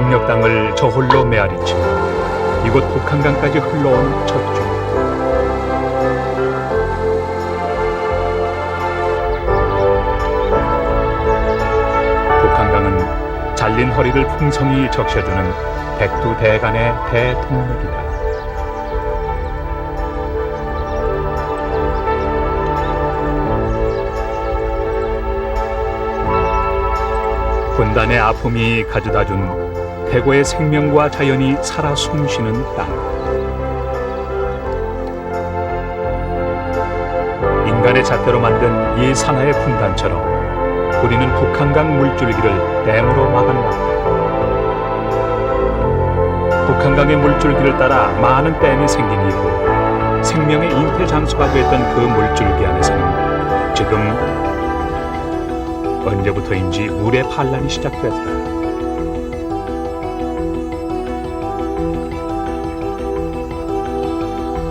동력 땅을 저홀로 메아리치고 이곳 북한강까지 흘러온 젖줄. 북한강은 잘린 허리를 풍성히 적셔주는 백두대간의 대동력이다. 분단의 아픔이 가져다준 태고의 생명과 자연이 살아 숨쉬는 땅. 인간의 잣대로 만든 이 산하의 분단처럼 우리는 북한강 물줄기를 댐으로 막아놓았다. 북한강의 물줄기를 따라 많은 댐이 생긴 이후 생명의 잉태 장소가 됐던 그 물줄기 안에서는 지금 언제부터인지 물의 반란이 시작됐다.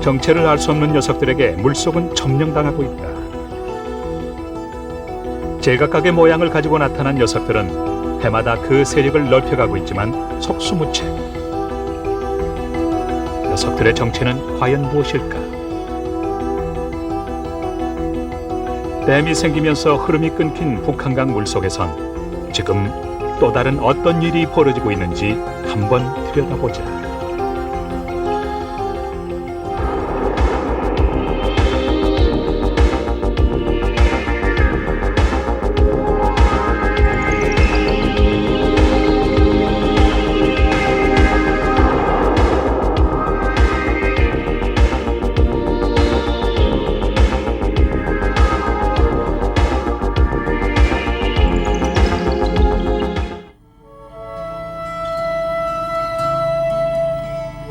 정체를 알 수 없는 녀석들에게 물속은 점령당하고 있다. 제각각의 모양을 가지고 나타난 녀석들은 해마다 그 세력을 넓혀가고 있지만 속수무책. 녀석들의 정체는 과연 무엇일까? 댐이 생기면서 흐름이 끊긴 북한강 물속에선 지금 또 다른 어떤 일이 벌어지고 있는지 한번 들여다보자.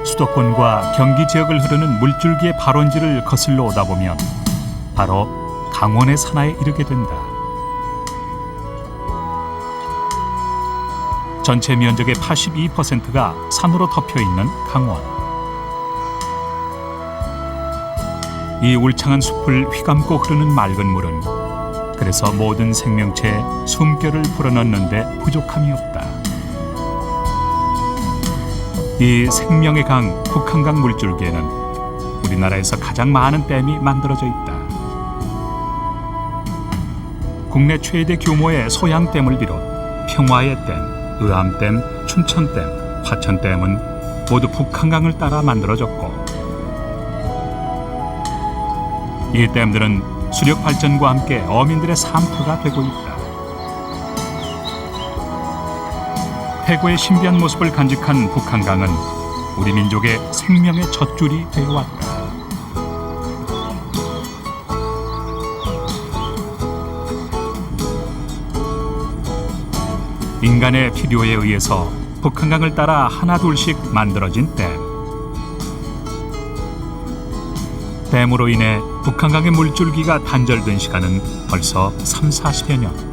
수도권과 경기 지역을 흐르는 물줄기의 발원지를 거슬러 오다 보면 바로 강원의 산하에 이르게 된다. 전체 면적의 82%가 산으로 덮여 있는 강원. 이 울창한 숲을 휘감고 흐르는 맑은 물은 그래서 모든 생명체의 숨결을 불어넣는데 부족함이 없다. 이 생명의 강 북한강 물줄기에는 우리나라에서 가장 많은 댐이 만들어져 있다. 국내 최대 규모의 소양댐을 비롯 평화의 댐, 의암댐, 춘천댐, 화천댐은 모두 북한강을 따라 만들어졌고 이 댐들은 수력 발전과 함께 어민들의 삶터가 되고 있다. 태고의 신비한 모습을 간직한 북한강은 우리 민족의 생명의 젖줄이 되어왔다. 인간의 필요에 의해서 북한강을 따라 하나둘씩 만들어진 댐. 댐으로 인해 북한강의 물줄기가 단절된 시간은 벌써 30-40여 년.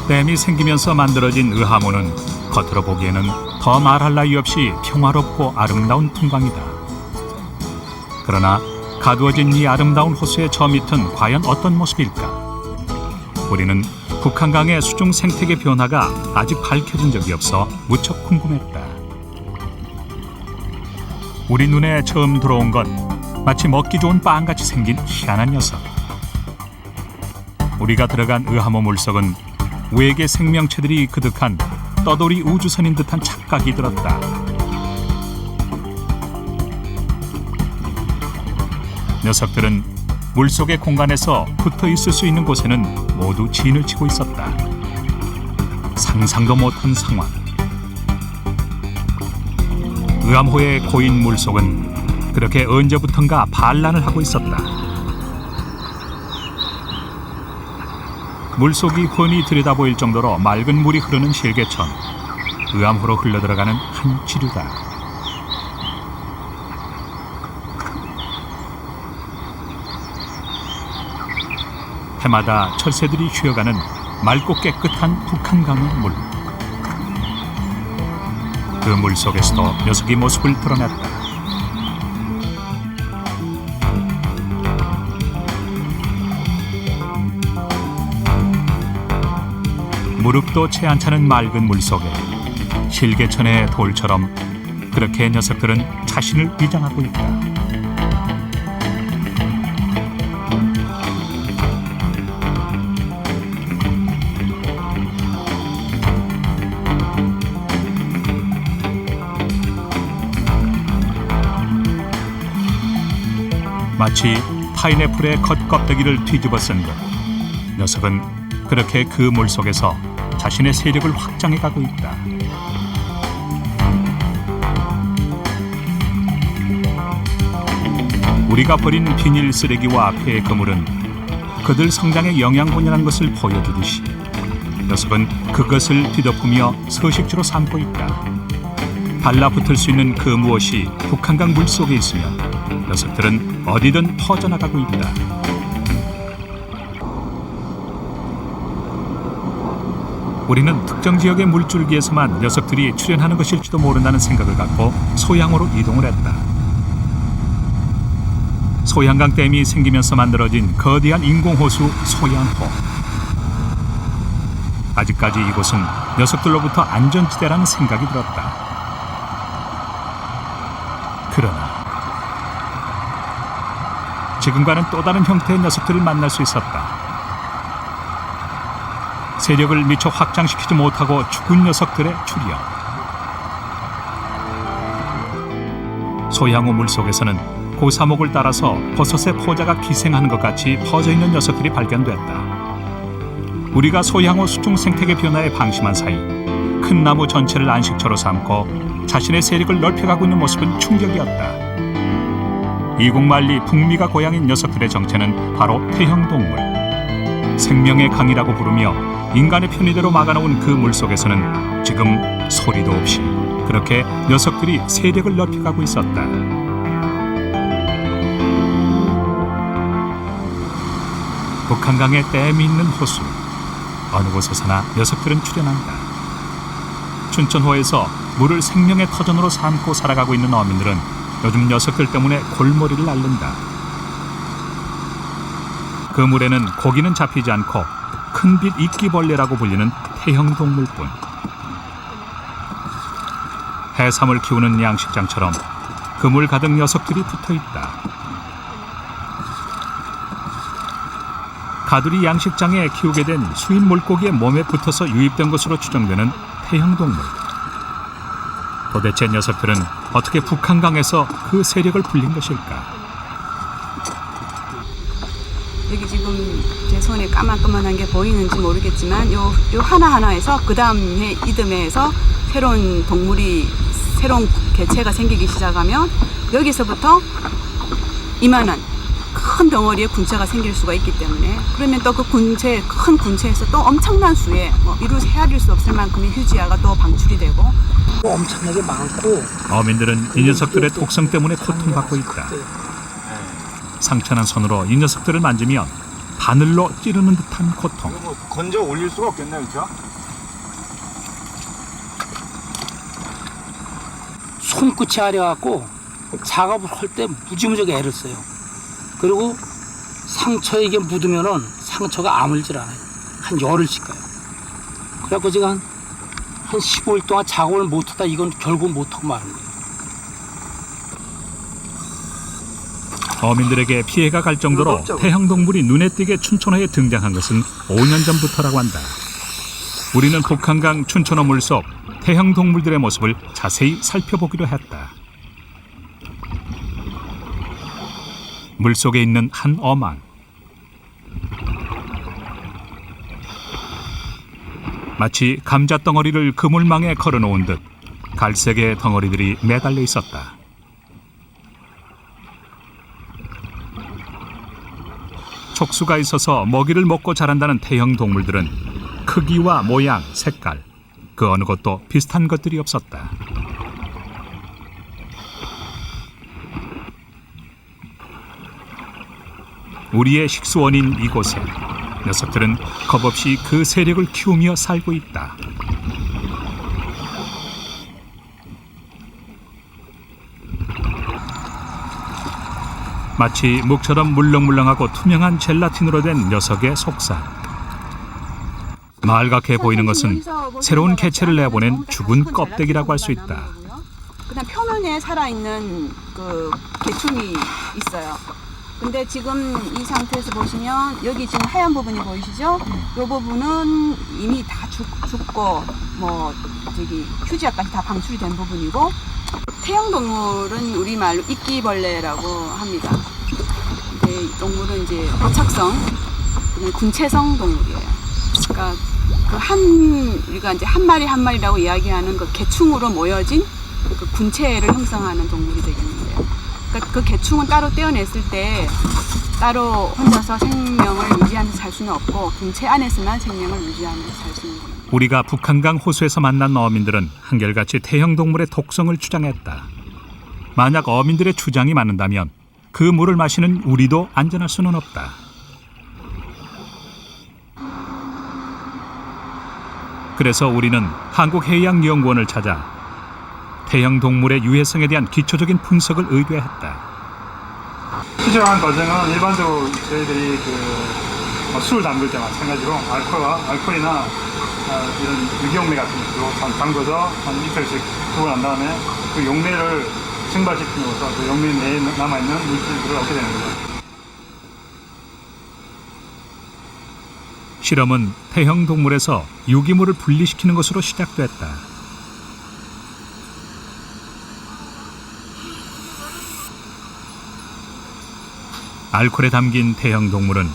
댐이 생기면서 만들어진 의하모는 겉으로 보기에는 더 말할 나위 없이 평화롭고 아름다운 풍광이다. 그러나 가두어진 이 아름다운 호수의 저 밑은 과연 어떤 모습일까? 우리는 북한강의 수중 생태계 변화가 아직 밝혀진 적이 없어 무척 궁금했다. 우리 눈에 처음 들어온 건 마치 먹기 좋은 빵같이 생긴 희한한 녀석. 우리가 들어간 의하모 물속은 외계 생명체들이 그득한 떠돌이 우주선인 듯한 착각이 들었다. 녀석들은 물속의 공간에서 붙어 있을 수 있는 곳에는 모두 진을 치고 있었다. 상상도 못한 상황. 의암호의 고인 물속은 그렇게 언제부턴가 반란을 하고 있었다. 물속이 훤히 들여다보일 정도로 맑은 물이 흐르는 실개천, 의암호로 흘러들어가는 한 지류다. 해마다 철새들이 쉬어가는 맑고 깨끗한 북한강의 물. 그 물속에서도 녀석이 모습을 드러냈다. 무릎도 채 않차는 맑은 물속에 실개천의 돌처럼 그렇게 녀석들은 자신을 위장하고 있다. 마치 파인애플의 겉껍데기를 뒤집어 쓴 것, 녀석은 그렇게 그 물속에서 자신의 세력을 확장해 가고 있다. 우리가 버린 비닐 쓰레기와 폐 그물은 그들 성장의 영양분이라는 것을 보여주듯이 녀석은 그것을 뒤덮으며 서식지로 삼고 있다. 달라붙을 수 있는 그 무엇이 북한강 물속에 있으면 녀석들은 어디든 퍼져나가고 있다. 우리는 특정 지역의 물줄기에서만 녀석들이 출현하는 것일지도 모른다는 생각을 갖고 소양으로 이동을 했다. 소양강 댐이 생기면서 만들어진 거대한 인공호수 소양호. 아직까지 이곳은 녀석들로부터 안전지대라는 생각이 들었다. 그러나 지금과는 또 다른 형태의 녀석들을 만날 수 있었다. 세력을 미처 확장시키지 못하고 죽은 녀석들의 출현. 소양호 물속에서는 고사목을 따라서 버섯의 포자가 기생하는 것 같이 퍼져있는 녀석들이 발견됐다. 우리가 소양호 수중 생태계 변화에 방심한 사이 큰 나무 전체를 안식처로 삼고 자신의 세력을 넓혀가고 있는 모습은 충격이었다. 이국만리 북미가 고향인 녀석들의 정체는 바로 태형동물. 생명의 강이라고 부르며 인간의 편의대로 막아놓은 그 물속에서는 지금 소리도 없이 그렇게 녀석들이 세력을 넓혀가고 있었다. 북한강에 댐이 있는 호수, 어느 곳에서나 녀석들은 출현한다. 춘천호에서 물을 생명의 터전으로 삼고 살아가고 있는 어민들은 요즘 녀석들 때문에 골머리를 앓는다. 그 물에는 고기는 잡히지 않고 큰빛 이끼벌레라고 불리는 태형동물뿐. 해삼을 키우는 양식장처럼 그물 가득 녀석들이 붙어있다. 가두리 양식장에 키우게 된 수입 물고기의 몸에 붙어서 유입된 것으로 추정되는 태형동물. 도대체 녀석들은 어떻게 북한강에서 그 세력을 불린 것일까? 여기 지금 제 손에 까만까만한 게 보이는지 모르겠지만 요 하나하나에서 그 다음 해 이듬해에서 새로운 동물이 새로운 개체가 생기기 시작하면 여기서부터 이만한 큰 덩어리의 군체가 생길 수가 있기 때문에 그러면 또 그 군체 큰 군체에서 또 엄청난 수의 이루 헤아릴 수 없을 만큼의 휴지아가 또 방출이 되고 엄청나게 많고 어민들은 이 녀석들의 독성 때문에 고통받고 있다. 상처난 손으로 이 녀석들을 만지면 바늘로 찌르는 듯한 고통. 뭐 건져 올릴 수가 없겠네, 그렇죠? 손끝이 아려갖고 작업을 할 때 무지무지하게 애를 써요. 그리고 상처에 이게 묻으면은 상처가 아물질 않아요. 한 열흘씩 가요. 그래갖고 제가 한 15일 동안 작업을 못하다 이건 결국 못하고 마는 거예요. 어민들에게 피해가 갈 정도로 태형동물이 눈에 띄게 춘천호에 등장한 것은 5년 전부터라고 한다. 우리는 북한강 춘천호 물속 태형동물들의 모습을 자세히 살펴보기로 했다. 물속에 있는 한 어망. 마치 감자덩어리를 그물망에 걸어놓은 듯 갈색의 덩어리들이 매달려 있었다. 촉수가 있어서 먹이를 먹고 자란다는 태형 동물들은 크기와 모양, 색깔, 그 어느 것도 비슷한 것들이 없었다. 우리의 식수원인 이곳에 녀석들은 겁없이 그 세력을 키우며 살고 있다. 마치 묵처럼 물렁물렁하고 투명한 젤라틴으로 된 녀석의 속살. 말갛게 보이는 것은 새로운 개체를 내보낸 죽은 껍데기라고 할 수 있다. 그다음 표면에 살아있는 그 개충이 있어요. 근데 지금 이 상태에서 보시면 여기 지금 하얀 부분이 보이시죠? 이 부분은 이미 다 죽고 뭐 저기 휴지약까지 다 방출이 된 부분이고, 태형동물은 우리말로 이끼벌레라고 합니다. 이 동물은 이제 호착성, 군체성 동물이에요. 그러니까 우리가 이제 한 마리 한 마리라고 이야기하는 그 개충으로 모여진 그 군체를 형성하는 동물이 되겠는데요. 그러니까 그 개충은 따로 떼어냈을 때 따로 혼자서 생명을 유지하면서 살 수는 없고, 군체 안에서만 생명을 유지하면서 살 수 있는 겁니다. 우리가 북한강 호수에서 만난 어민들은 한결같이 태형동물의 독성을 주장했다. 만약 어민들의 주장이 맞는다면 그 물을 마시는 우리도 안전할 수는 없다. 그래서 우리는 한국해양연구원을 찾아 태형동물의 유해성에 대한 기초적인 분석을 의뢰했다. 추정한 과정은 일반적으로 저희들이 술 담글 때 마찬가지로 알코올이나 이런 유기용매 같은 것으로 담궈서 한 이틀씩 두고 난 다음에 그 용매를 증발시킴으로써 그 용매 내에 남아있는 물질들을 얻게 되는 거죠. 실험은 태형동물에서 유기물을 분리시키는 것으로 시작됐다. 알코올에 담긴 태형동물은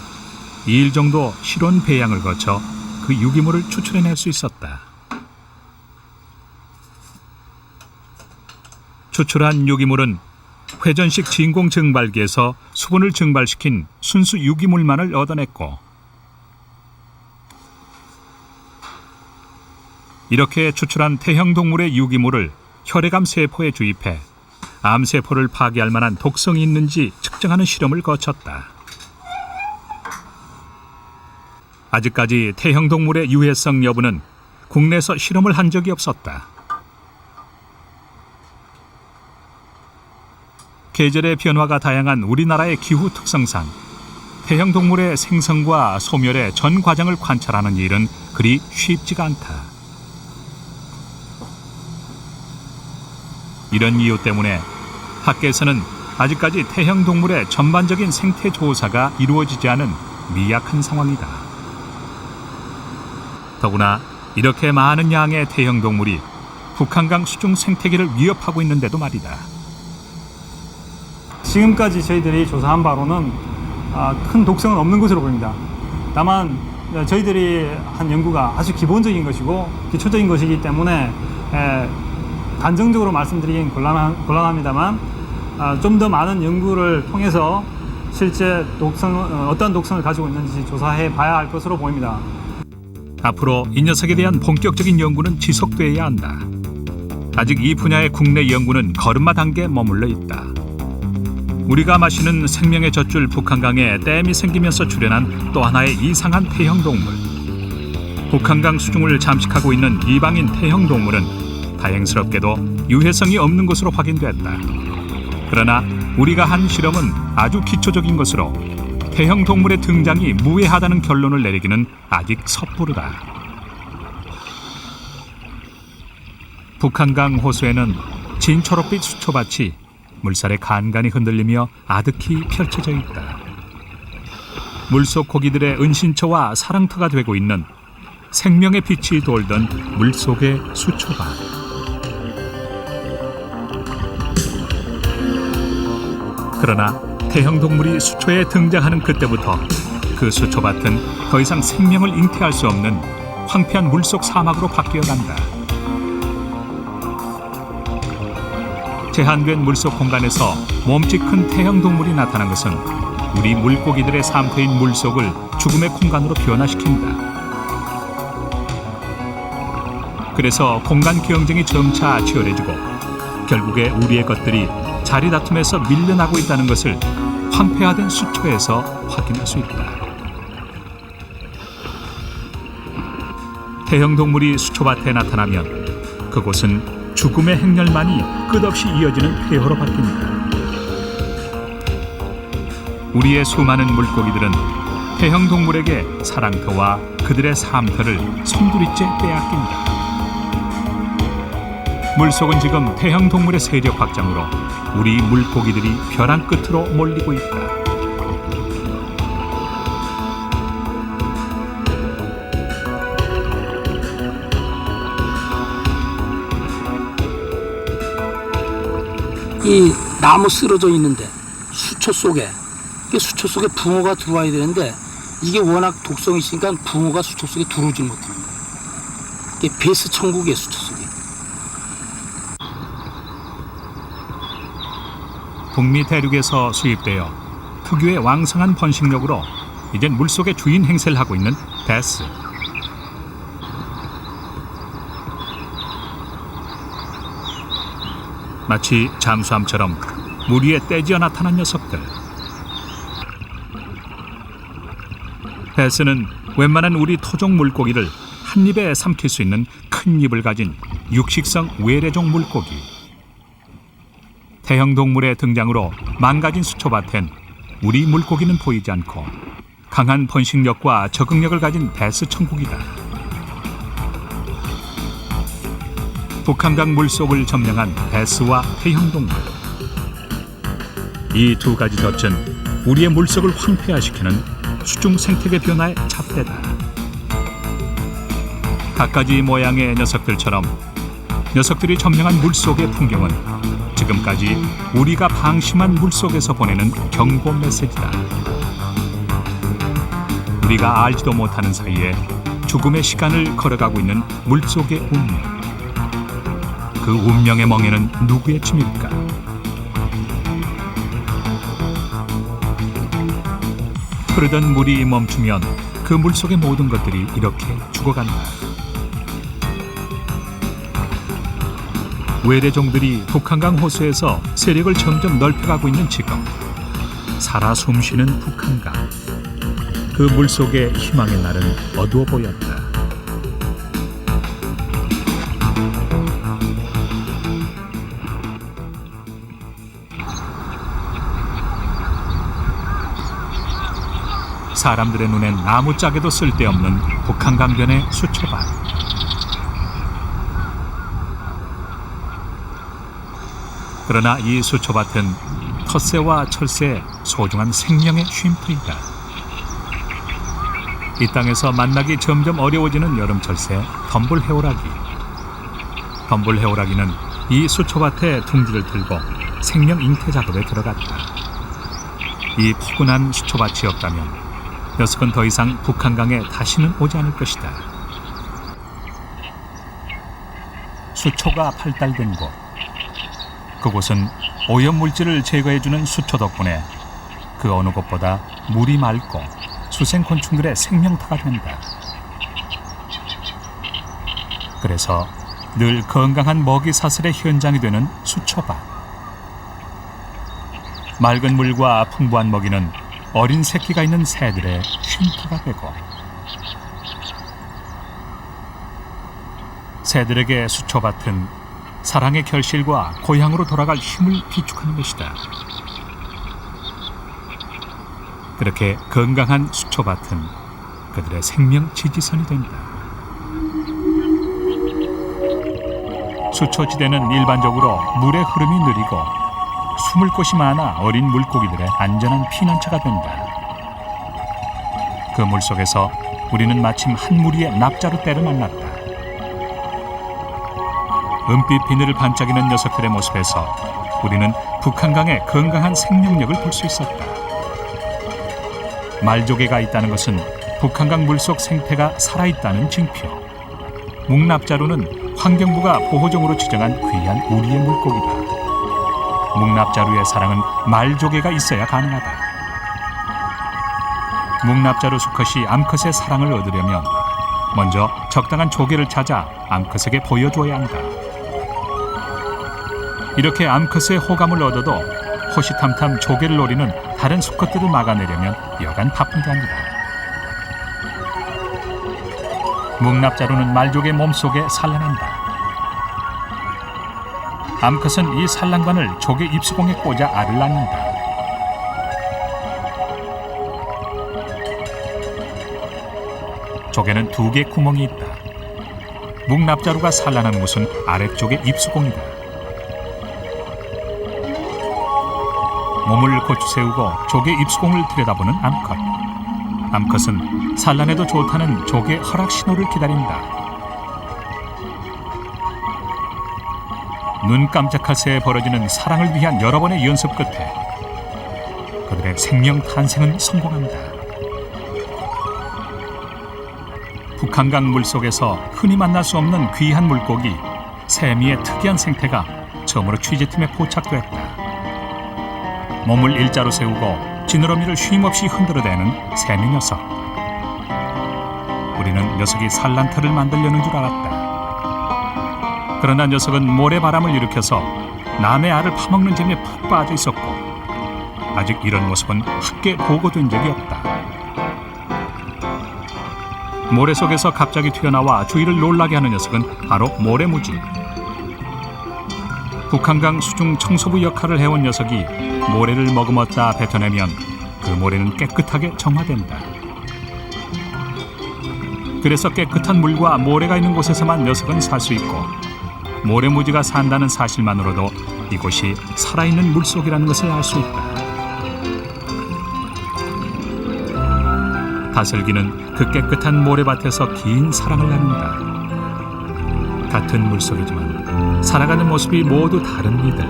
2일 정도 실온 배양을 거쳐 그 유기물을 추출해낼 수 있었다. 추출한 유기물은 회전식 진공 증발기에서 수분을 증발시킨 순수 유기물만을 얻어냈고, 이렇게 추출한 태형동물의 유기물을 혈액암 세포에 주입해 암세포를 파괴할 만한 독성이 있는지 측정하는 실험을 거쳤다. 아직까지 태형동물의 유해성 여부는 국내에서 실험을 한 적이 없었다. 계절의 변화가 다양한 우리나라의 기후 특성상 태형동물의 생성과 소멸의 전 과정을 관찰하는 일은 그리 쉽지가 않다. 이런 이유 때문에 학계에서는 아직까지 태형동물의 전반적인 생태 조사가 이루어지지 않은 미약한 상황이다. 더구나 이렇게 많은 양의 태형동물이 북한강 수중 생태계를 위협하고 있는데도 말이다. 지금까지 저희들이 조사한 바로는 큰 독성은 없는 것으로 보입니다. 다만 저희들이 한 연구가 아주 기본적인 것이고 기초적인 것이기 때문에 단정적으로 말씀드리긴 곤란합니다만, 좀 더 많은 연구를 통해서 실제 어떤 독성을 가지고 있는지 조사해 봐야 할 것으로 보입니다. 앞으로 이 녀석에 대한 본격적인 연구는 지속돼야 한다. 아직 이 분야의 국내 연구는 걸음마 단계에 머물러 있다. 우리가 마시는 생명의 젖줄 북한강에 댐이 생기면서 출현한 또 하나의 이상한 태형동물. 북한강 수중을 잠식하고 있는 이방인 태형동물은 다행스럽게도 유해성이 없는 것으로 확인됐다. 그러나 우리가 한 실험은 아주 기초적인 것으로 태형동물의 등장이 무해하다는 결론을 내리기는 아직 섣부르다. 북한강 호수에는 진초록빛 수초밭이 물살에 간간히 흔들리며 아득히 펼쳐져 있다. 물속 고기들의 은신처와 사랑터가 되고 있는 생명의 빛이 돌던 물속의 수초밭. 그러나 태형동물이 수초에 등장하는 그때부터 그 수초밭은 더 이상 생명을 잉태할 수 없는 황폐한 물속 사막으로 바뀌어간다. 제한된 물속 공간에서 몸집 큰 태형동물이 나타난 것은 우리 물고기들의 삶터인 물속을 죽음의 공간으로 변화시킨다. 그래서 공간 경쟁이 점차 치열해지고 결국에 우리의 것들이 자리 다툼에서 밀려나고 있다는 것을 황폐화된 수초에서 확인할 수 있다. 태형동물이 수초밭에 나타나면 그곳은 죽음의 행렬만이 끝없이 이어지는 폐허로 바뀝니다. 우리의 수많은 물고기들은 태형 동물에게 사랑터와 그들의 삶터를 송두리째 빼앗긴다. 물속은 지금 태형 동물의 세력 확장으로 우리 물고기들이 벼랑 끝으로 몰리고 있다. 이 나무 쓰러져 있는데 수초 속에 붕어가 들어와야 되는데 이게 워낙 독성이 있으니까 붕어가 수초 속에 들어오지 못하는 거예요. 이게 베스 천국이에요, 수초 속에. 북미 대륙에서 수입되어 특유의 왕성한 번식력으로 이젠 물속의 주인 행세를 하고 있는 베스. 마치 잠수함처럼 물 위에 떼지어 나타난 녀석들. 베스는 웬만한 우리 토종 물고기를 한 입에 삼킬 수 있는 큰 입을 가진 육식성 외래종 물고기. 태형 동물의 등장으로 망가진 수초밭엔 우리 물고기는 보이지 않고 강한 번식력과 적응력을 가진 베스 천국이다. 북한강 물속을 점령한 베스와 태형 동물. 이 두 가지 덫은 우리의 물속을 황폐화시키는 수중 생태계 변화의 잣대다. 갖가지 모양의 녀석들처럼 녀석들이 점령한 물속의 풍경은 지금까지 우리가 방심한 물속에서 보내는 경고 메시지다. 우리가 알지도 못하는 사이에 죽음의 시간을 걸어가고 있는 물속의 운명. 그 운명의 멍에는 누구의 짐일까? 흐르던 물이 멈추면 그 물속의 모든 것들이 이렇게 죽어간다. 외래종들이 북한강 호수에서 세력을 점점 넓혀가고 있는 지금 살아 숨쉬는 북한강. 그 물속의 희망의 날은 어두워 보였다. 사람들의 눈엔 아무짝에도 쓸데없는 북한강변의 수초밭. 그러나 이 수초밭은 텃새와 철새의 소중한 생명의 쉼터이다. 이 땅에서 만나기 점점 어려워지는 여름철새 덤불해오라기. 덤불해오라기는 이 수초밭에 둥지를 들고 생명 잉태 작업에 들어갔다. 이 포근한 수초밭이 없다면 녀석은 더 이상 북한강에 다시는 오지 않을 것이다. 수초가 발달된 곳. 그곳은 오염물질을 제거해주는 수초 덕분에 그 어느 곳보다 물이 맑고 수생곤충들의 생명터가 된다. 그래서 늘 건강한 먹이 사슬의 현장이 되는 수초밭. 맑은 물과 풍부한 먹이는 어린 새끼가 있는 새들의 쉼터가 되고 새들에게 수초밭은 사랑의 결실과 고향으로 돌아갈 힘을 비축하는 것이다. 그렇게 건강한 수초밭은 그들의 생명 지지선이 된다. 수초지대는 일반적으로 물의 흐름이 느리고 숨을 곳이 많아 어린 물고기들의 안전한 피난처가 된다. 그 물속에서 우리는 마침 한 무리의 납자루 떼를 만났다. 은빛 비늘을 반짝이는 녀석들의 모습에서 우리는 북한강의 건강한 생명력을 볼 수 있었다. 말조개가 있다는 것은 북한강 물속 생태가 살아있다는 징표. 묵납자루는 환경부가 보호종으로 지정한 귀한 우리의 물고기다. 묵납자루의 사랑은 말조개가 있어야 가능하다. 묵납자루 수컷이 암컷의 사랑을 얻으려면 먼저 적당한 조개를 찾아 암컷에게 보여주어야 한다. 이렇게 암컷의 호감을 얻어도 호시탐탐 조개를 노리는 다른 수컷들을 막아내려면 여간 바쁜 게 아니다. 묵납자루는 말조개 몸속에 산란한다. 암컷은 이 산란관을 조개 입수공에 꽂아 알을 낳는다. 조개는 2개 구멍이 있다. 묵납자루가 산란한 곳은 아래쪽에 입수공이다. 몸을 고추 세우고 조개 입수공을 들여다보는 암컷. 암컷은 산란에도 좋다는 조개 허락 신호를 기다린다. 눈 깜짝할 새에 벌어지는 사랑을 위한 여러 번의 연습 끝에 그들의 생명 탄생은 성공한다. 북한강 물속에서 흔히 만날 수 없는 귀한 물고기 세미의 특이한 생태가 처음으로 취재팀에 포착됐다. 몸을 일자로 세우고 지느러미를 쉼없이 흔들어대는 세미 녀석. 우리는 녀석이 산란터를 만들려는 줄 알았다. 그러나 녀석은 모래바람을 일으켜서 남의 알을 파먹는 재미에 푹 빠져 있었고 아직 이런 모습은 함께 보고된 적이 없다. 모래 속에서 갑자기 튀어나와 주위를 놀라게 하는 녀석은 바로 모래무지. 북한강 수중 청소부 역할을 해온 녀석이 모래를 머금었다 뱉어내면 그 모래는 깨끗하게 정화된다. 그래서 깨끗한 물과 모래가 있는 곳에서만 녀석은 살 수 있고 모래무지가 산다는 사실만으로도 이곳이 살아있는 물속이라는 것을 알 수 있다. 다슬기는 그 깨끗한 모래밭에서 긴 사랑을 나눈다. 같은 물속이지만 살아가는 모습이 모두 다른 이들.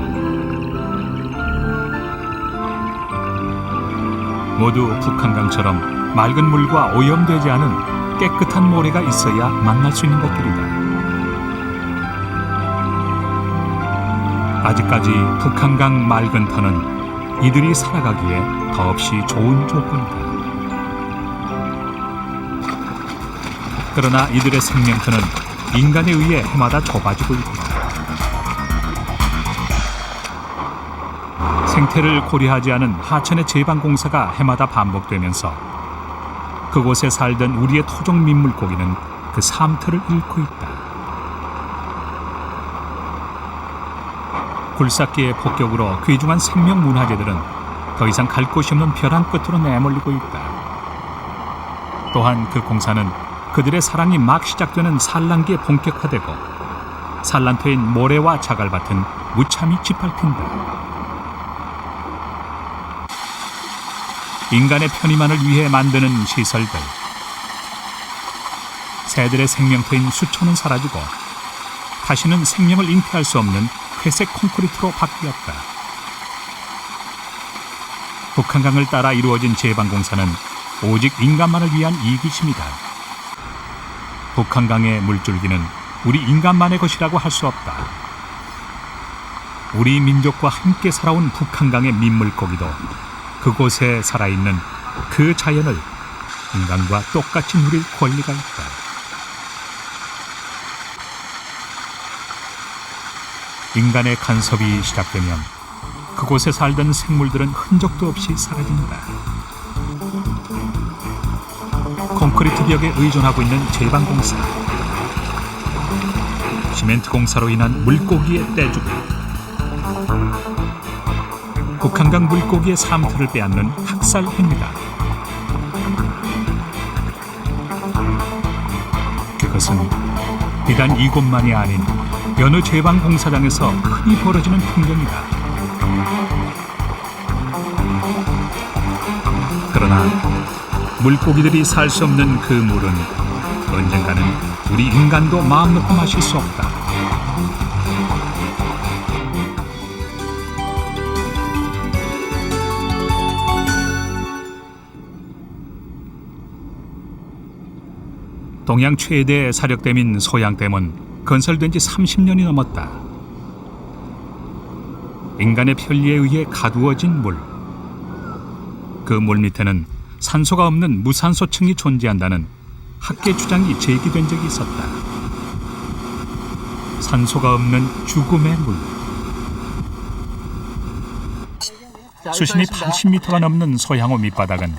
모두 북한강처럼 맑은 물과 오염되지 않은 깨끗한 모래가 있어야 만날 수 있는 것들이다. 아직까지 북한강 맑은 터는 이들이 살아가기에 더없이 좋은 조건이다. 그러나 이들의 생명터는 인간에 의해 해마다 좁아지고 있다. 생태를 고려하지 않은 하천의 제방공사가 해마다 반복되면서 그곳에 살던 우리의 토종 민물고기는 그 삶터를 잃고 있다. 굴삭기의 폭격으로 귀중한 생명문화재들은 더 이상 갈 곳이 없는 벼랑 끝으로 내몰리고 있다. 또한 그 공사는 그들의 사랑이 막 시작되는 산란기에 본격화되고 산란터인 모래와 자갈밭은 무참히 짓밟힌다. 인간의 편의만을 위해 만드는 시설들. 새들의 생명터인 수초는 사라지고 다시는 생명을 잉태할 수 없는 회색 콘크리트로 바뀌었다. 북한강을 따라 이루어진 제방공사는 오직 인간만을 위한 이기심이다. 북한강의 물줄기는 우리 인간만의 것이라고 할 수 없다. 우리 민족과 함께 살아온 북한강의 민물고기도 그곳에 살아있는 그 자연을 인간과 똑같이 누릴 권리가 있다. 인간의 간섭이 시작되면 그곳에 살던 생물들은 흔적도 없이 사라진다. 콘크리트 벽에 의존하고 있는 제방공사, 시멘트 공사로 인한 물고기의 떼주기, 북한강 물고기의 삶터를 빼앗는 학살 행위다. 그것은 비단 이곳만이 아닌 여느 제방공사장에서 흔히 벌어지는 풍경이다. 그러나 물고기들이 살 수 없는 그 물은 언젠가는 우리 인간도 마음 놓고 마실 수 없다. 동양 최대 사력댐인 소양댐은 건설된 지 30년이 넘었다. 인간의 편리에 의해 가두어진 물. 그 물 밑에는 산소가 없는 무산소층이 존재한다는 학계 주장이 제기된 적이 있었다. 산소가 없는 죽음의 물. 수심이 80m가 넘는 소양호 밑바닥은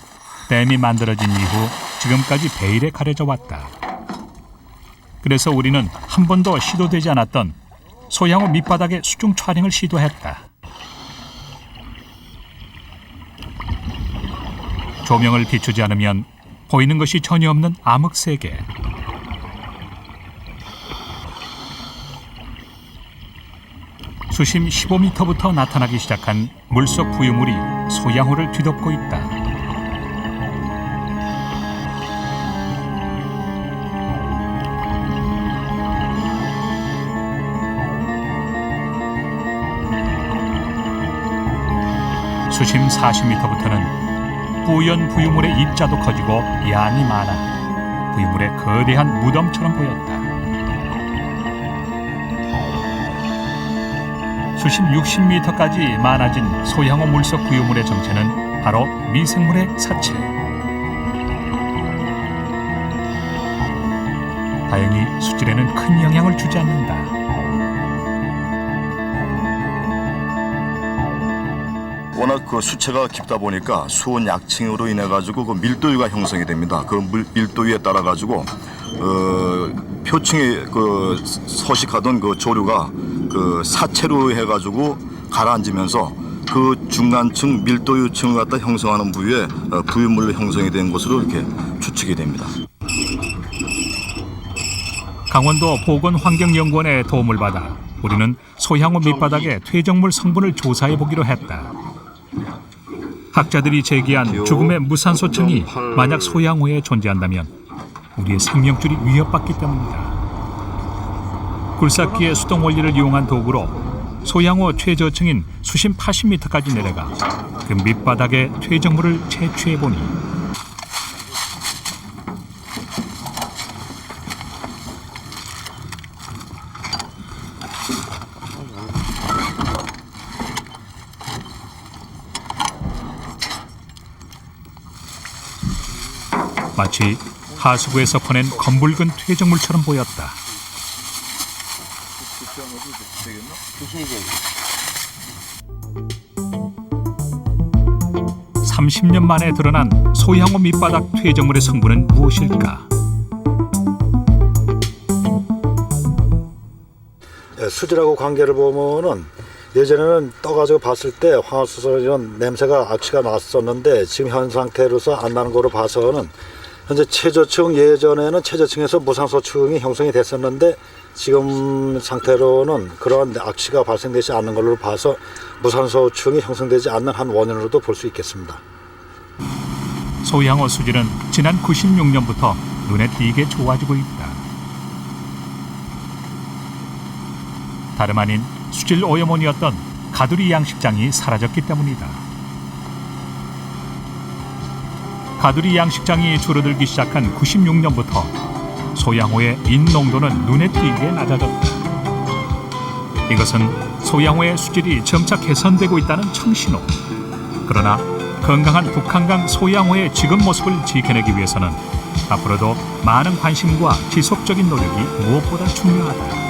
댐이 만들어진 이후 지금까지 베일에 가려져 왔다. 그래서 우리는 한 번도 시도되지 않았던 소양호 밑바닥의 수중 촬영을 시도했다. 조명을 비추지 않으면 보이는 것이 전혀 없는 암흑 세계. 수심 15m부터 나타나기 시작한 물속 부유물이 소양호를 뒤덮고 있다. 수심 40m부터는 뿌연 부유물의 입자도 커지고 양이 많아 부유물의 거대한 무덤처럼 보였다. 수심 60m까지 많아진 소양호 물속 부유물의 정체는 바로 미생물의 사체. 다행히 수질에는 큰 영향을 주지 않는다. 워낙 그 수체가 깊다 보니까 수온 약층으로 인해 가지고 그 밀도유가 형성이 됩니다. 그 밀도유에 따라 가지고 표층에 그 서식하던 그 조류가 그 사체로 해 가지고 가라앉으면서 그 중간층 밀도유층을 갖다 형성하는 부위에 부유물로 형성이 된 것으로 이렇게 추측이 됩니다. 강원도 보건환경연구원의 도움을 받아 우리는 소양호 밑바닥의 퇴적물 성분을 조사해 보기로 했다. 학자들이 제기한 죽음의 무산소층이 만약 소양호에 존재한다면 우리의 생명줄이 위협받기 때문이다. 굴삭기의 수동 원리를 이용한 도구로 소양호 최저층인 수심 80m까지 내려가 그 밑바닥의 퇴적물을 채취해 보니 마치 하수구에서 퍼낸 검붉은 퇴적물처럼 보였다. 30년 만에 드러난 소양호 밑바닥 퇴적물의 성분은 무엇일까? 수질하고 관계를 보면은 예전에는 떠가지고 봤을 때 황화수소 이런 냄새가 악취가 났었는데 지금 현 상태로서 안 나는 거로 봐서는 현재 최저층 예전에는 최저층에서 무산소층이 형성이 됐었는데 지금 상태로는 그런 악취가 발생되지 않는 걸로 봐서 무산소층이 형성되지 않는 한 원인으로도 볼 수 있겠습니다. 소양호 수질은 지난 96년부터 눈에 띄게 좋아지고 있다. 다름 아닌 수질 오염원이었던 가두리 양식장이 사라졌기 때문이다. 가두리 양식장이 줄어들기 시작한 96년부터 소양호의 인농도는 눈에 띄게 낮아졌다. 이것은 소양호의 수질이 점차 개선되고 있다는 청신호. 그러나 건강한 북한강 소양호의 지금 모습을 지켜내기 위해서는 앞으로도 많은 관심과 지속적인 노력이 무엇보다 중요하다.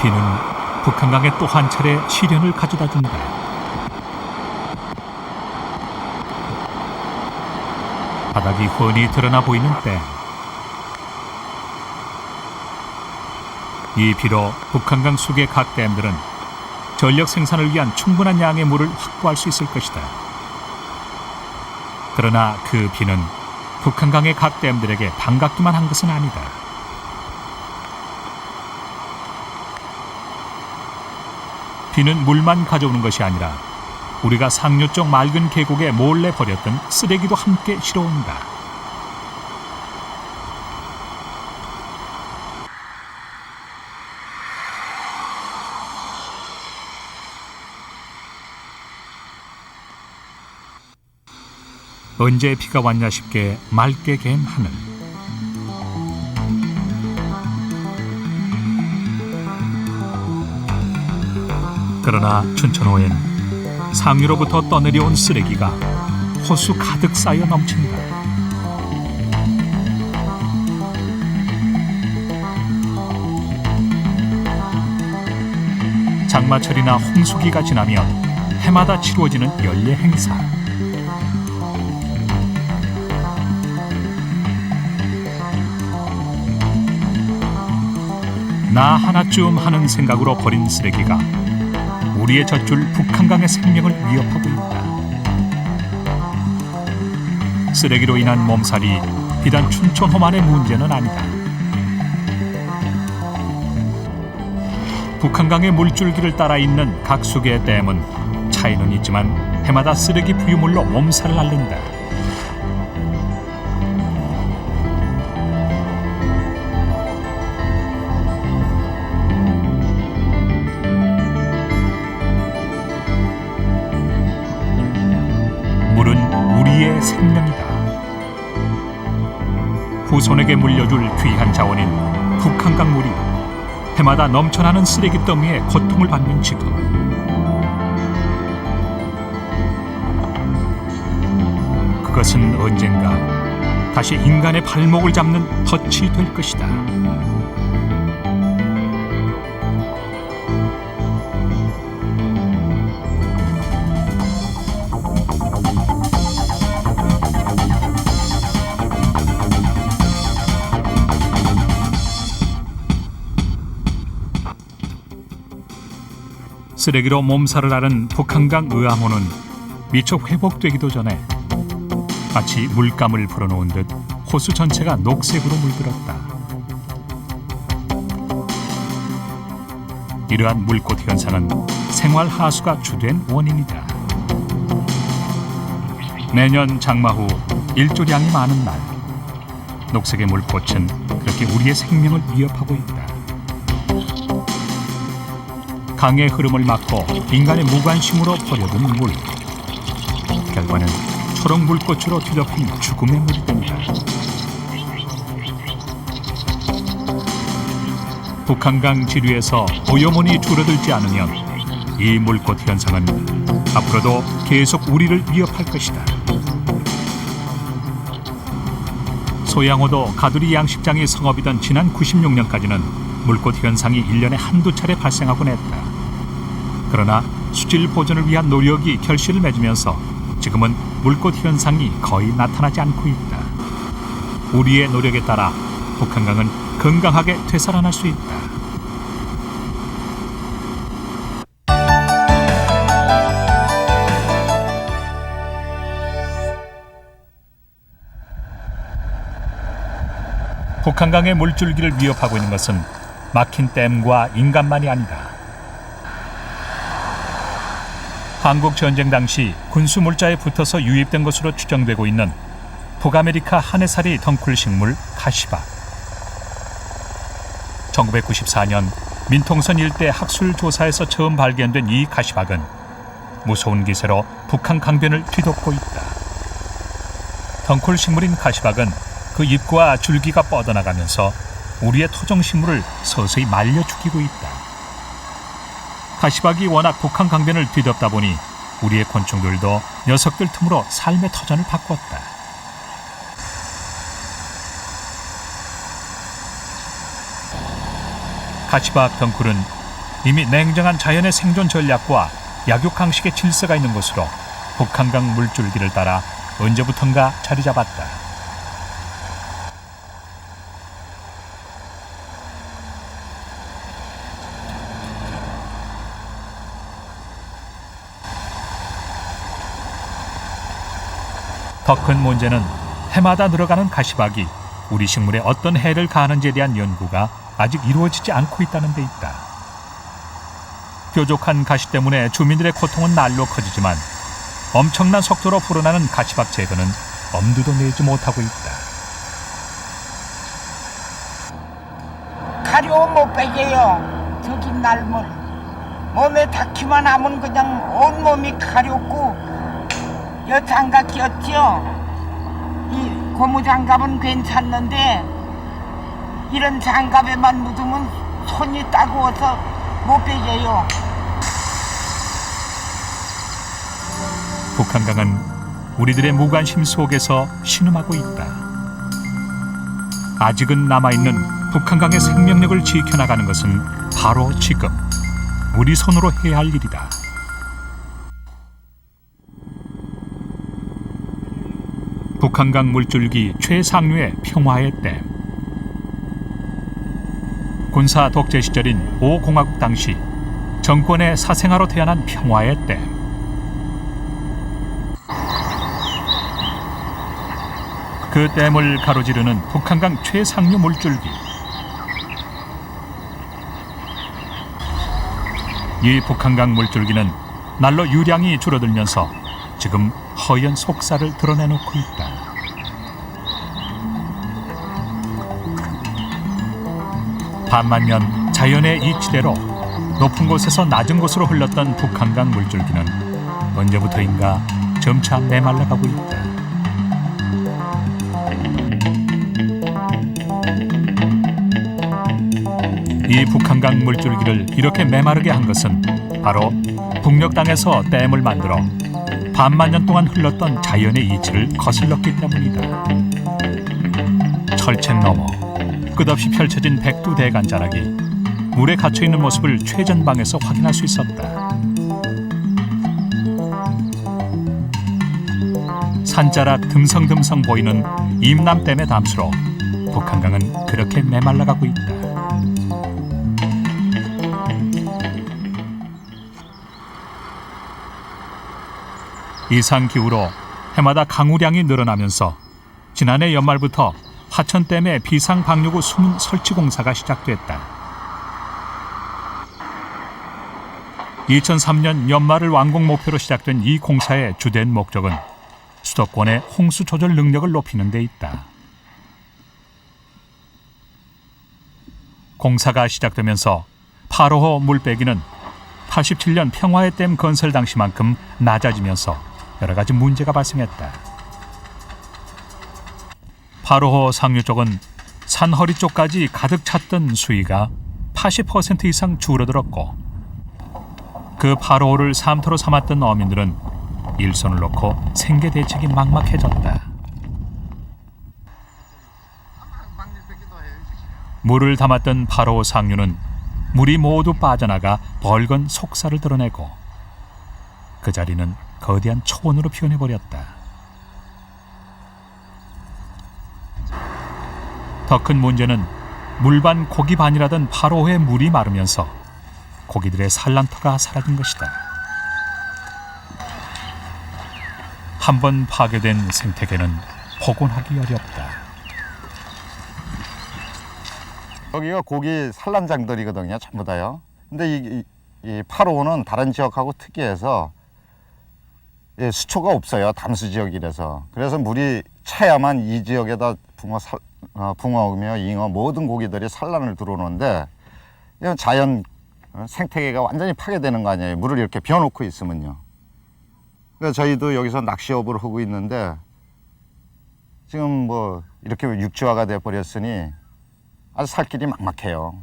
비는 북한강에 또 한 차례 시련을 가져다 준다. 바닥이 훤히 드러나 보이는 때, 이 비로 북한강 수계 각 댐들은 전력 생산을 위한 충분한 양의 물을 확보할 수 있을 것이다. 그러나 그 비는 북한강의 각 댐들에게 반갑기만 한 것은 아니다. 비는 물만 가져오는 것이 아니라 우리가 상류 쪽 맑은 계곡에 몰래 버렸던 쓰레기도 함께 실어온다. 언제 비가 왔냐 싶게 맑게 갠 하늘. 그러나 춘천호엔 상류로부터 떠내려온 쓰레기가 호수 가득 쌓여 넘친다. 장마철이나 홍수기가 지나면 해마다 치루어지는 연례 행사. 나 하나쯤 하는 생각으로 버린 쓰레기가 우리의 젖줄 북한강의 생명을 위협하고 있다. 쓰레기로 인한 몸살이 비단 춘천호만의 문제는 아니다. 북한강의 물줄기를 따라 있는 각 수개의 댐은 차이는 있지만 해마다 쓰레기 부유물로 몸살을 앓는다. 물은 우리의 생명이다. 후손에게 물려줄 귀한 자원인 북한강 물이 해마다 넘쳐나는 쓰레기 더미에 고통을 받는 지금, 그것은 언젠가 다시 인간의 발목을 잡는 덫이 될 것이다. 쓰레기로 몸살을 앓은 북한강 의암호는 미처 회복되기도 전에 마치 물감을 풀어놓은 듯 호수 전체가 녹색으로 물들었다. 이러한 물꽃 현상은 생활 하수가 주된 원인이다. 매년 장마 후 일조량이 많은 날, 녹색의 물꽃은 그렇게 우리의 생명을 위협하고 있다. 강의 흐름을 막고 인간의 무관심으로 버려둔 물, 결과는 초록 물꽃으로 뒤덮인 죽음의 물이 된다. 북한강 지류에서 오염원이 줄어들지 않으면 이 물꽃 현상은 앞으로도 계속 우리를 위협할 것이다. 소양호도 가두리 양식장이 성업이던 지난 96년까지는 물꽃 현상이 1년에 한두 차례 발생하곤 했다. 그러나 수질 보존을 위한 노력이 결실을 맺으면서 지금은 물꽃 현상이 거의 나타나지 않고 있다. 우리의 노력에 따라 북한강은 건강하게 되살아날 수 있다. 북한강의 물줄기를 위협하고 있는 것은 막힌 댐과 인간만이 아니다. 한국 전쟁 당시 군수 물자에 붙어서 유입된 것으로 추정되고 있는 북아메리카 한해살이 덩쿨 식물 가시박. 1994년 민통선 일대 학술 조사에서 처음 발견된 이 가시박은 무서운 기세로 북한 강변을 뒤덮고 있다. 덩쿨 식물인 가시박은 그 잎과 줄기가 뻗어나가면서 우리의 토종 식물을 서서히 말려 죽이고 있다. 가시박이 워낙 북한 강변을 뒤덮다 보니 우리의 곤충들도 녀석들 틈으로 삶의 터전을 바꿨다. 가시박 덩쿨은 이미 냉정한 자연의 생존 전략과 약육강식의 질서가 있는 곳으로 북한강 물줄기를 따라 언제부턴가 자리 잡았다. 더 큰 문제는 해마다 늘어가는 가시박이 우리 식물에 어떤 해를 가하는지에 대한 연구가 아직 이루어지지 않고 있다는 데 있다. 뾰족한 가시 때문에 주민들의 고통은 날로 커지지만 엄청난 속도로 불어나는 가시박 제거는 엄두도 내지 못하고 있다. 가려 못 빼게요. 저기 날물 몸에 닿기만 하면 그냥 온몸이 가렵고 여장갑 꼈죠. 이 고무장갑은 괜찮는데 이런 장갑에만 묻으면 손이 따가워서 못 빼게요. 북한강은 우리들의 무관심 속에서 신음하고 있다. 아직은 남아있는 북한강의 생명력을 지켜나가는 것은 바로 지금 우리 손으로 해야 할 일이다. 북한강 물줄기 최상류의 평화의 댐. 군사 독재 시절인 5공화국 당시 정권의 사생아로 태어난 평화의 댐. 그 댐을 가로지르는 북한강 최상류 물줄기. 이 북한강 물줄기는 날로 유량이 줄어들면서 지금 허연 속살을 드러내놓고 있다. 반만 년 자연의 이치대로 높은 곳에서 낮은 곳으로 흘렀던 북한강 물줄기는 언제부터인가 점차 메말라가고 있다. 이 북한강 물줄기를 이렇게 메마르게 한 것은 바로 북녘 땅에서 댐을 만들어 반만 년 동안 흘렀던 자연의 이치를 거슬렀기 때문이다. 철책 너머 끝없이 펼쳐진 백두대간자락이 물에 갇혀있는 모습을 최전방에서 확인할 수 있었다. 산자락 듬성듬성 보이는 임남댐의 담수로 북한강은 그렇게 메말라가고 있다. 이상기후로 해마다 강우량이 늘어나면서 지난해 연말부터 화천댐의 비상방류구 수문 설치 공사가 시작됐다. 2003년 연말을 완공 목표로 시작된 이 공사의 주된 목적은 수도권의 홍수 조절 능력을 높이는 데 있다. 공사가 시작되면서 8호호 물빼기는 87년 평화의 댐 건설 당시만큼 낮아지면서 여러 가지 문제가 발생했다. 8호호 상류 쪽은 산허리 쪽까지 가득 찼던 수위가 80% 이상 줄어들었고 그 8호호를 삶터로 삼았던 어민들은 일손을 놓고 생계 대책이 막막해졌다. 물을 담았던 8호호 상류는 물이 모두 빠져나가 벌건 속살을 드러내고 그 자리는 거대한 초원으로 변해버렸다. 더 큰 문제는 물반 고기반이라던 8호호의 물이 마르면서 고기들의 산란터가 사라진 것이다. 한번 파괴된 생태계는 복원하기 어렵다. 여기가 고기 산란장들이거든요, 전부 다요. 근데 이 8호호는 다른 지역하고 특이해서 수초가 없어요, 담수 지역이라서. 그래서 물이 차야만 이 지역에다 붕어며 잉어 모든 고기들이 산란을 들어오는데 이건 자연 생태계가 완전히 파괴되는 거 아니에요, 물을 이렇게 비워놓고 있으면요. 그러니까 저희도 여기서 낚시업을 하고 있는데 지금 뭐 이렇게 육지화가 돼 버렸으니 아주 살 길이 막막해요.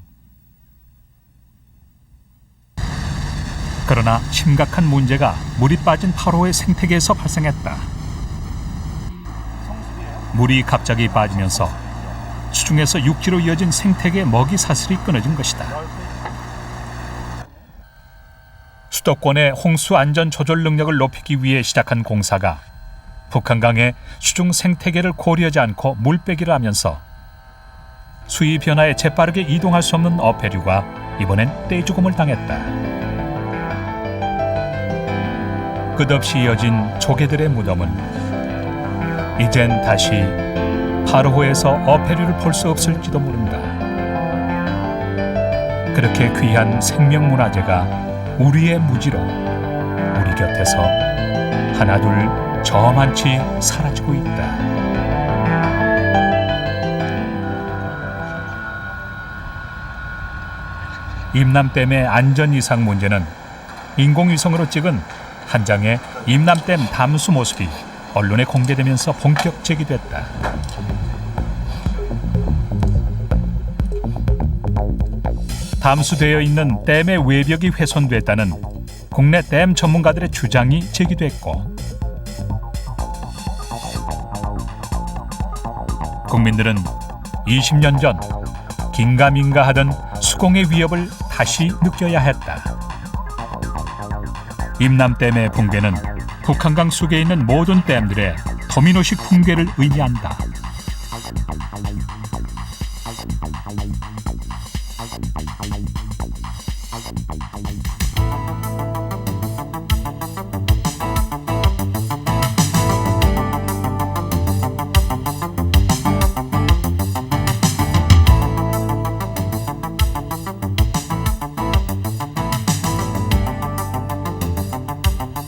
그러나 심각한 문제가 물이 빠진 8호호의 생태계에서 발생했다. 물이 갑자기 빠지면서 수중에서 육지로 이어진 생태계 먹이 사슬이 끊어진 것이다. 수도권의 홍수 안전 조절 능력을 높이기 위해 시작한 공사가 북한강의 수중 생태계를 고려하지 않고 물빼기를 하면서 수위 변화에 재빠르게 이동할 수 없는 어패류가 이번엔 떼죽음을 당했다. 끝없이 이어진 조개들의 무덤은 이젠 다시 8호호에서 어패류를 볼 수 없을지도 모른다. 그렇게 귀한 생명문화재가 우리의 무지로 우리 곁에서 하나둘 저만치 사라지고 있다. 임남댐의 안전 이상 문제는 인공위성으로 찍은 한 장의 임남댐 담수 모습이 언론에 공개되면서 본격 제기됐다. 담수되어 있는 댐의 외벽이 훼손됐다는 국내 댐 전문가들의 주장이 제기됐고 국민들은 20년 전 긴가민가 하던 수공의 위협을 다시 느껴야 했다. 임남댐의 붕괴는 북한강 속에 있는 모든 댐들의 도미노식 붕괴를 의미한다.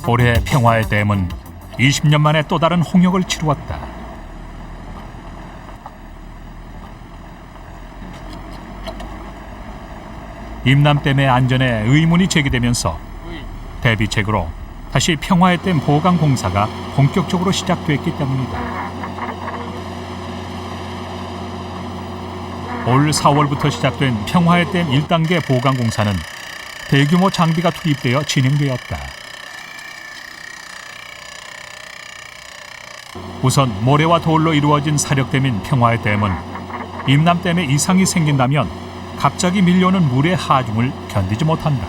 올해 평화의 댐은 20년 만에 또 다른 홍역을 치루었다. 임남댐의 안전에 의문이 제기되면서 대비책으로 다시 평화의 댐 보강 공사가 본격적으로 시작됐기 때문이다. 올 4월부터 시작된 평화의 댐 1단계 보강 공사는 대규모 장비가 투입되어 진행되었다. 우선 모래와 돌로 이루어진 사력댐인 평화의 댐은 임남댐에 이상이 생긴다면 갑자기 밀려오는 물의 하중을 견디지 못한다.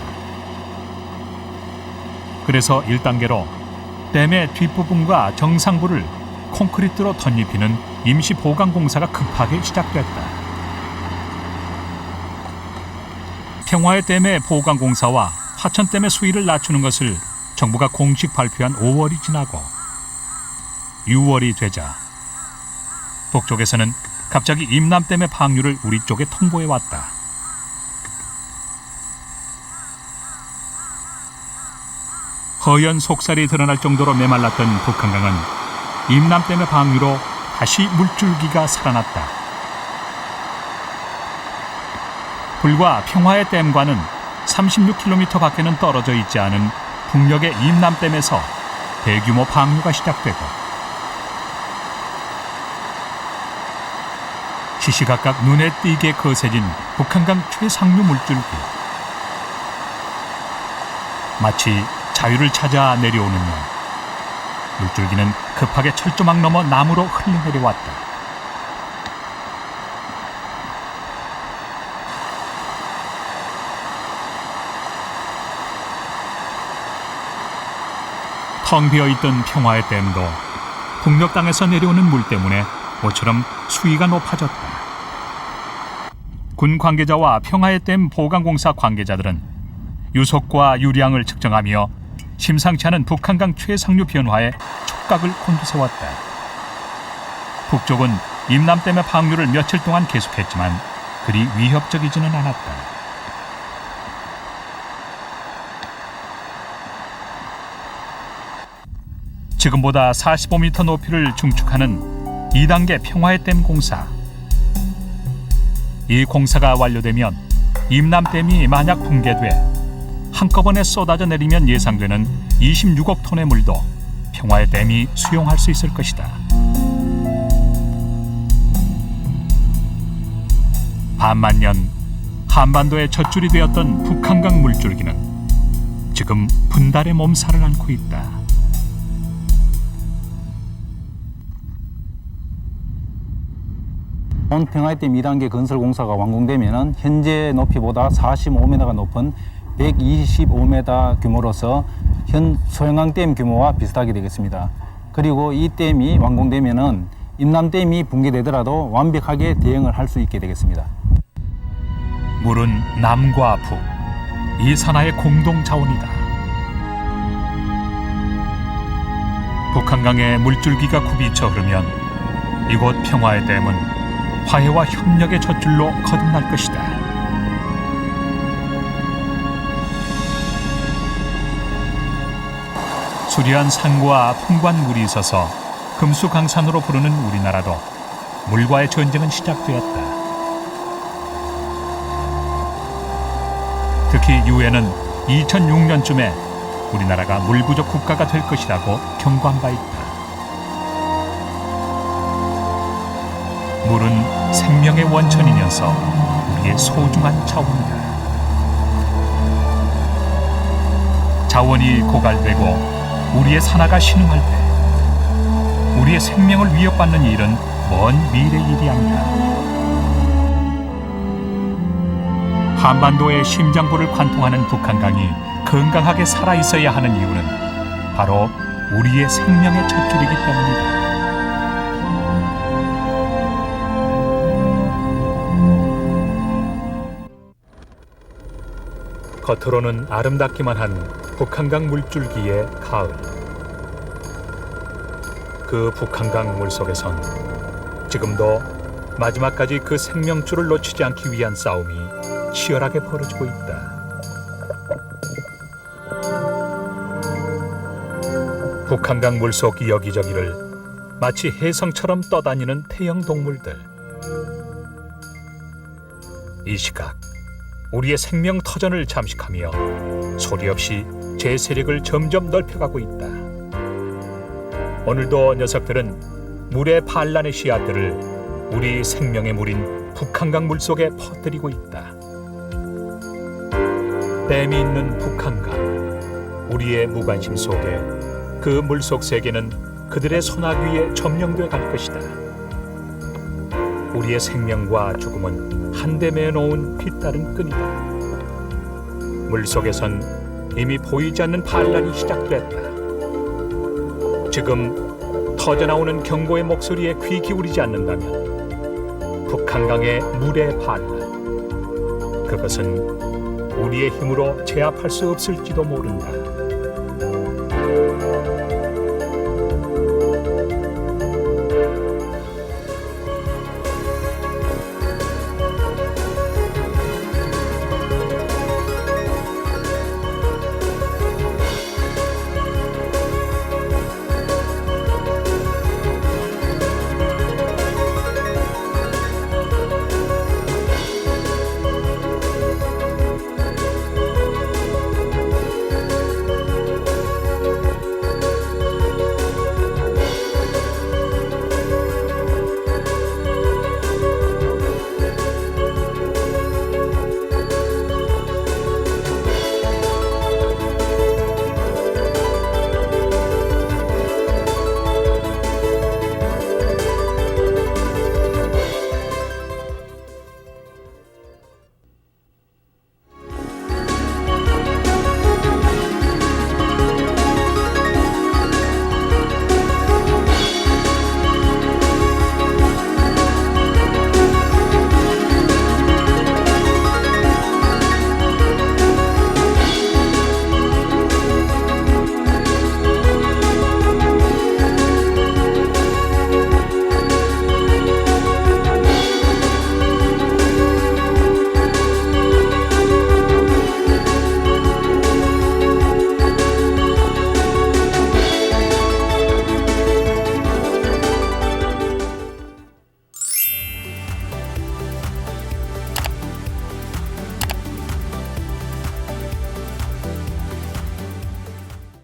그래서 1단계로 댐의 뒷부분과 정상부를 콘크리트로 덧입히는 임시 보강 공사가 급하게 시작됐다. 평화의 댐의 보강 공사와 화천댐의 수위를 낮추는 것을 정부가 공식 발표한 5월이 지나고 6월이 되자 북쪽에서는 갑자기 임남댐의 방류를 우리 쪽에 통보해왔다. 허연 속살이 드러날 정도로 메말랐던 북한강은 임남댐의 방류로 다시 물줄기가 살아났다. 불과 평화의 댐과는 36km 밖에는 떨어져 있지 않은 북녘의 임남댐에서 대규모 방류가 시작되고 시시각각 눈에 띄게 거세진 북한강 최상류 물줄기. 마치 자유를 찾아 내려오는 양, 물줄기는 급하게 철조망 넘어 남으로 흘러내려왔다. 텅 비어있던 평화의 댐도 북녘 땅에서 내려오는 물 때문에 모처럼 수위가 높아졌다. 군 관계자와 평화의 댐 보강공사 관계자들은 유속과 유량을 측정하며 심상치 않은 북한강 최상류 변화에 촉각을 곤두세웠다. 북쪽은 임남댐의 방류를 며칠 동안 계속했지만 그리 위협적이지는 않았다. 지금보다 45m 높이를 중축하는 2단계 평화의 댐 공사. 이 공사가 완료되면 임남댐이 만약 붕괴돼 한꺼번에 쏟아져 내리면 예상되는 26억 톤의 물도 평화의 댐이 수용할 수 있을 것이다. 반만년 한반도의 젖줄이 되었던 북한강 물줄기는 지금 분달의 몸살을 앓고 있다. 평화의 댐 2단계 건설 공사가 완공되면 현재 높이보다 45m가 높은 125m 규모로서 현 소형강 댐 규모와 비슷하게 되겠습니다. 그리고 이 댐이 완공되면 임남댐이 붕괴되더라도 완벽하게 대응을 할 수 있게 되겠습니다. 물은 남과 북, 이 산하의 공동 자원이다. 북한강의 물줄기가 굽이쳐 흐르면 이곳 평화의 댐은 화해와 협력의 젖줄로 거듭날 것이다. 수려한 산과 풍부한 물이 있어서 금수강산으로 부르는 우리나라도 물과의 전쟁은 시작되었다. 특히 유엔은 2006년쯤에 우리나라가 물 부족 국가가 될 것이라고 경고한 바 있다. 물은 생명의 원천이면서 우리의 소중한 자원이다. 자원이 고갈되고 우리의 산하가 신음할 때 우리의 생명을 위협받는 일은 먼 미래 일이 아니다. 한반도의 심장부를 관통하는 북한강이 건강하게 살아있어야 하는 이유는 바로 우리의 생명의 젖줄이기 때문이다. 겉으로는 아름답기만 한 북한강 물줄기의 가을. 그 북한강 물속에선 지금도 마지막까지 그 생명줄을 놓치지 않기 위한 싸움이 치열하게 벌어지고 있다. 북한강 물속 여기저기를 마치 혜성처럼 떠다니는 태형 동물들. 이 시각 우리의 생명 터전을 잠식하며 소리 없이 제 세력을 점점 넓혀가고 있다. 오늘도 녀석들은 물의 반란의 씨앗들을 우리 생명의 물인 북한강 물속에 퍼뜨리고 있다. 댐이 있는 북한강, 우리의 무관심 속에 그 물속 세계는 그들의 손아귀 위에 점령돼 갈 것이다. 우리의 생명과 죽음은 한데 매어놓은 빛다른 끈이다. 물속에선 이미 보이지 않는 반란이 시작됐다. 지금 터져나오는 경고의 목소리에 귀 기울이지 않는다면 북한강의 물의 반란, 그것은 우리의 힘으로 제압할 수 없을지도 모른다.